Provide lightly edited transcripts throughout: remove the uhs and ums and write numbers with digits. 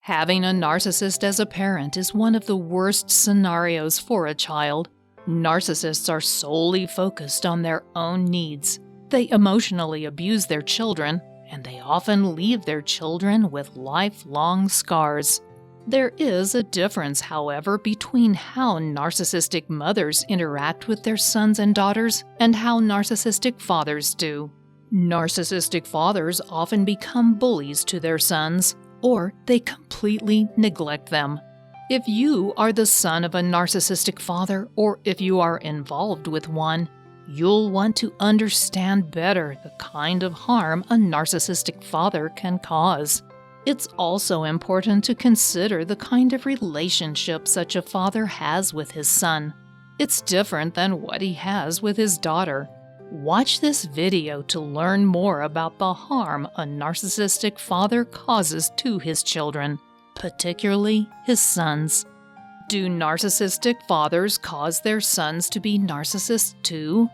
Having a narcissist as a parent is one of the worst scenarios for a child. Narcissists are solely focused on their own needs. They emotionally abuse their children, and they often leave their children with lifelong scars. There is a difference, however, between how narcissistic mothers interact with their sons and daughters and how narcissistic fathers do. Narcissistic fathers often become bullies to their sons, or they completely neglect them. If you are the son of a narcissistic father, or if you are involved with one, you'll want to understand better the kind of harm a narcissistic father can cause. It's also important to consider the kind of relationship such a father has with his son. It's different than what he has with his daughter. Watch this video to learn more about the harm a narcissistic father causes to his children, particularly his sons. Do narcissistic fathers cause their sons to be narcissists too?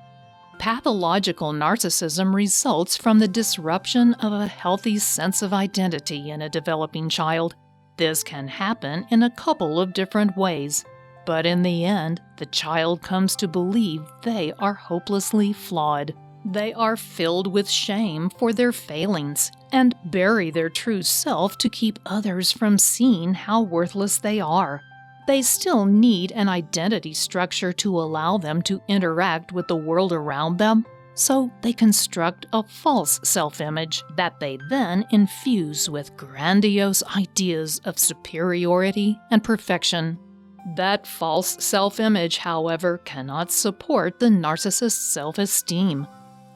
Pathological narcissism results from the disruption of a healthy sense of identity in a developing child. This can happen in a couple of different ways. But in the end, the child comes to believe they are hopelessly flawed. They are filled with shame for their failings and bury their true self to keep others from seeing how worthless they are. They still need an identity structure to allow them to interact with the world around them, so they construct a false self-image that they then infuse with grandiose ideas of superiority and perfection. That false self-image, however, cannot support the narcissist's self-esteem.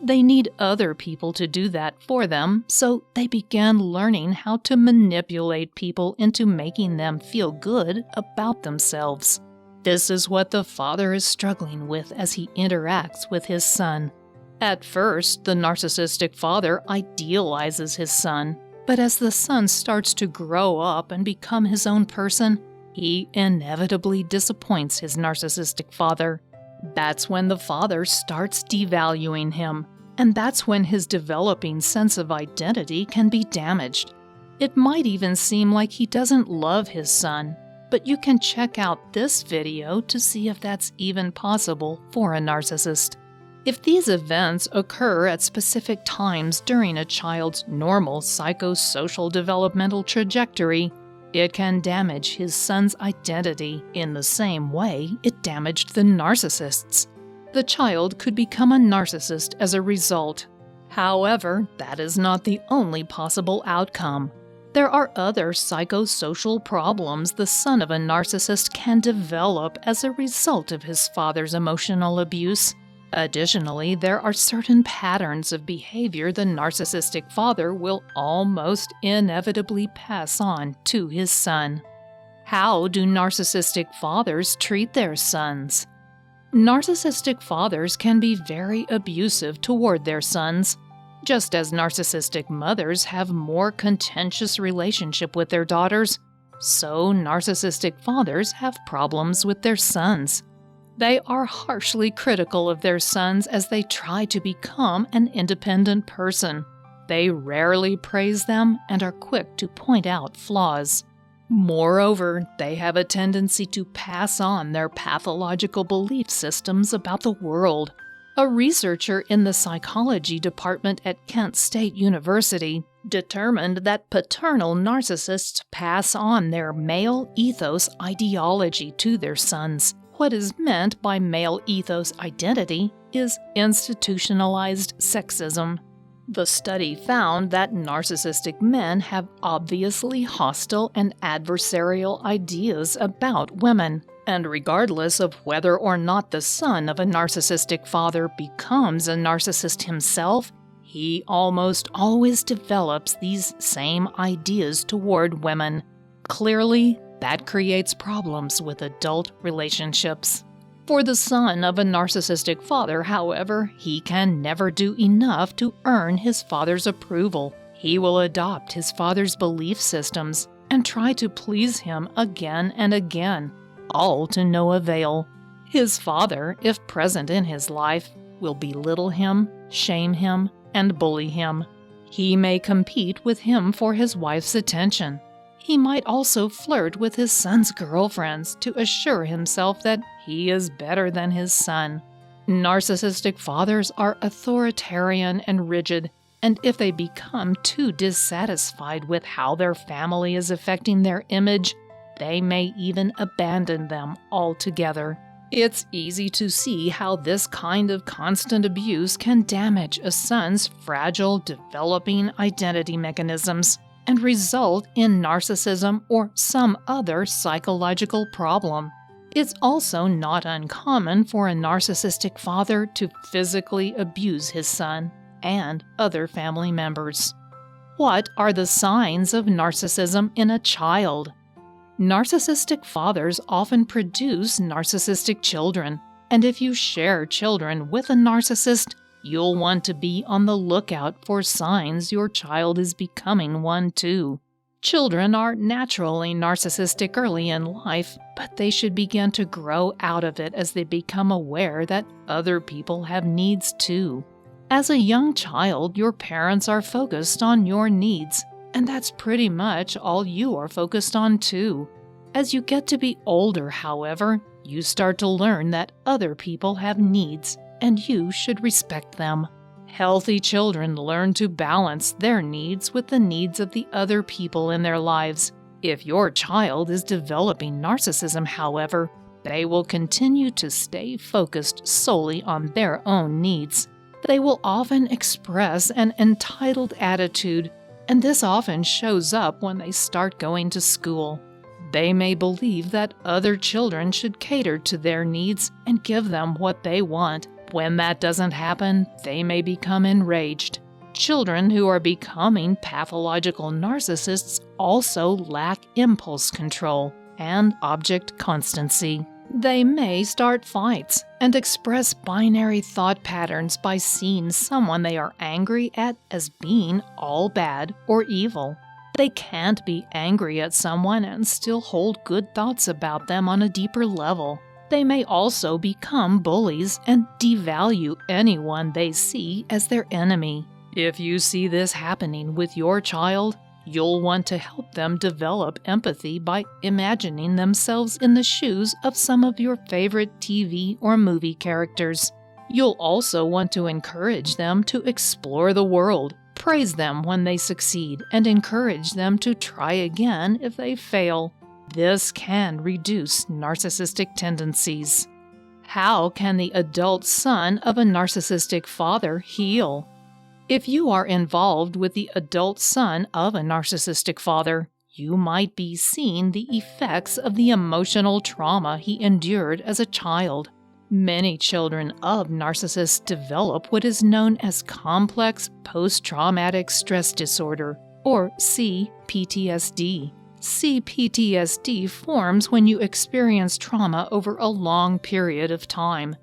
They need other people to do that for them, so they began learning how to manipulate people into making them feel good about themselves. This is what the father is struggling with as he interacts with his son. At first, the narcissistic father idealizes his son, but as the son starts to grow up and become his own person, he inevitably disappoints his narcissistic father. That's when the father starts devaluing him, and that's when his developing sense of identity can be damaged. It might even seem like he doesn't love his son, but you can check out this video to see if that's even possible for a narcissist. If these events occur at specific times during a child's normal psychosocial developmental trajectory, it can damage his son's identity in the same way it damaged the narcissist's. The child could become a narcissist as a result. However, that is not the only possible outcome. There are other psychosocial problems the son of a narcissist can develop as a result of his father's emotional abuse. Additionally, there are certain patterns of behavior the narcissistic father will almost inevitably pass on to his son. How do narcissistic fathers treat their sons? Narcissistic fathers can be very abusive toward their sons. Just as narcissistic mothers have more contentious relationship with their daughters, so narcissistic fathers have problems with their sons. They are harshly critical of their sons as they try to become an independent person. They rarely praise them and are quick to point out flaws. Moreover, they have a tendency to pass on their pathological belief systems about the world. A researcher in the psychology department at Kent State University determined that paternal narcissists pass on their male ethos ideology to their sons. What is meant by male ethos identity is institutionalized sexism. The study found that narcissistic men have obviously hostile and adversarial ideas about women, and regardless of whether or not the son of a narcissistic father becomes a narcissist himself, he almost always develops these same ideas toward women. Clearly, that creates problems with adult relationships. For the son of a narcissistic father, however, he can never do enough to earn his father's approval. He will adopt his father's belief systems and try to please him again and again, all to no avail. His father, if present in his life, will belittle him, shame him, and bully him. He may compete with him for his wife's attention. He might also flirt with his son's girlfriends to assure himself that he is better than his son. Narcissistic fathers are authoritarian and rigid, and if they become too dissatisfied with how their family is affecting their image, they may even abandon them altogether. It's easy to see how this kind of constant abuse can damage a son's fragile, developing identity mechanisms and result in narcissism or some other psychological problem. It's also not uncommon for a narcissistic father to physically abuse his son and other family members. What are the signs of narcissism in a child? Narcissistic fathers often produce narcissistic children, and if you share children with a narcissist, you'll want to be on the lookout for signs your child is becoming one too. Children are naturally narcissistic early in life, but they should begin to grow out of it as they become aware that other people have needs too. As a young child, your parents are focused on your needs, and that's pretty much all you are focused on too. As you get to be older, however, you start to learn that other people have needs, and you should respect them. Healthy children learn to balance their needs with the needs of the other people in their lives. If your child is developing narcissism, however, they will continue to stay focused solely on their own needs. They will often express an entitled attitude, and this often shows up when they start going to school. They may believe that other children should cater to their needs and give them what they want. When that doesn't happen, they may become enraged. Children who are becoming pathological narcissists also lack impulse control and object constancy. They may start fights and express binary thought patterns by seeing someone they are angry at as being all bad or evil. They can't be angry at someone and still hold good thoughts about them on a deeper level. They may also become bullies and devalue anyone they see as their enemy. If you see this happening with your child, you'll want to help them develop empathy by imagining themselves in the shoes of some of your favorite TV or movie characters. You'll also want to encourage them to explore the world, praise them when they succeed, and encourage them to try again if they fail. This can reduce narcissistic tendencies. How can the adult son of a narcissistic father heal? If you are involved with the adult son of a narcissistic father, you might be seeing the effects of the emotional trauma he endured as a child. Many children of narcissists develop what is known as complex post-traumatic stress disorder, or CPTSD. CPTSD forms when you experience trauma over a long period of time.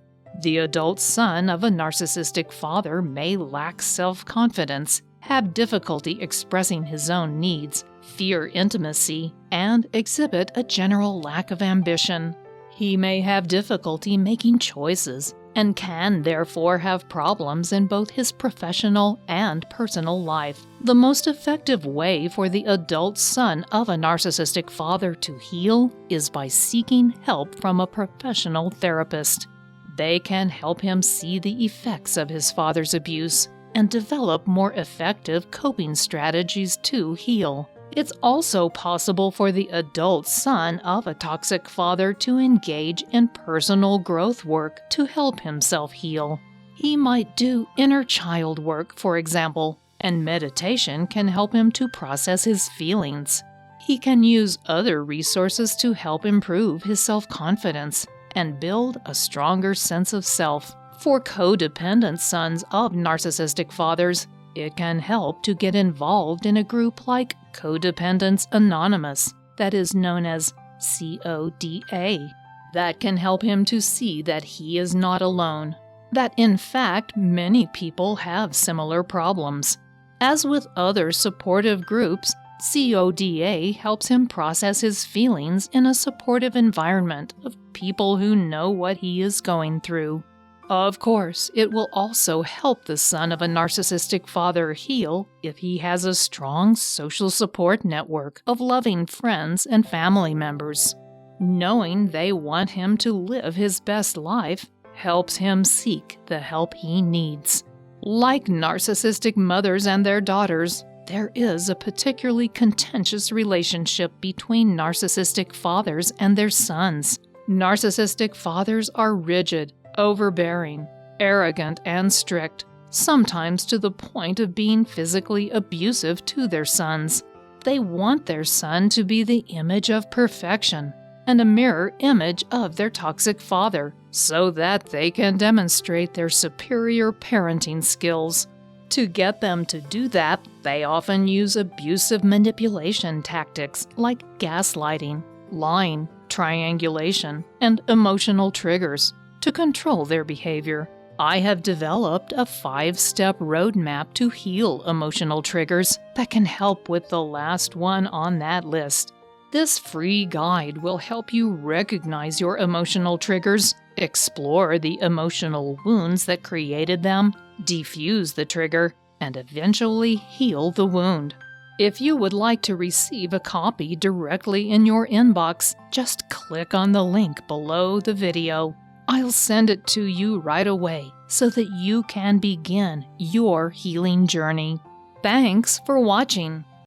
The adult son of a narcissistic father may lack self-confidence, have difficulty expressing his own needs, fear intimacy, and exhibit a general lack of ambition. He may have difficulty making choices and can therefore have problems in both his professional and personal life. The most effective way for the adult son of a narcissistic father to heal is by seeking help from a professional therapist. They can help him see the effects of his father's abuse and develop more effective coping strategies to heal. It's also possible for the adult son of a toxic father to engage in personal growth work to help himself heal. He might do inner child work, for example, and meditation can help him to process his feelings. He can use other resources to help improve his self-confidence and build a stronger sense of self. For codependent sons of narcissistic fathers, it can help to get involved in a group like Codependents Anonymous, that is known as CODA. That can help him to see that he is not alone, that in fact many people have similar problems. As with other supportive groups, CODA helps him process his feelings in a supportive environment of people who know what he is going through. Of course, it will also help the son of a narcissistic father heal if he has a strong social support network of loving friends and family members. Knowing they want him to live his best life helps him seek the help he needs. Like narcissistic mothers and their daughters, there is a particularly contentious relationship between narcissistic fathers and their sons. Narcissistic fathers are rigid, overbearing, arrogant, and strict, sometimes to the point of being physically abusive to their sons. They want their son to be the image of perfection and a mirror image of their toxic father, so that they can demonstrate their superior parenting skills. To get them to do that, they often use abusive manipulation tactics like gaslighting, lying, triangulation, and emotional triggers to control their behavior. I have developed a 5-step roadmap to heal emotional triggers that can help with the last one on that list. This free guide will help you recognize your emotional triggers, explore the emotional wounds that created them, defuse the trigger, and eventually heal the wound. If you would like to receive a copy directly in your inbox, just click on the link below the video. I'll send it to you right away so that you can begin your healing journey. Thanks for watching.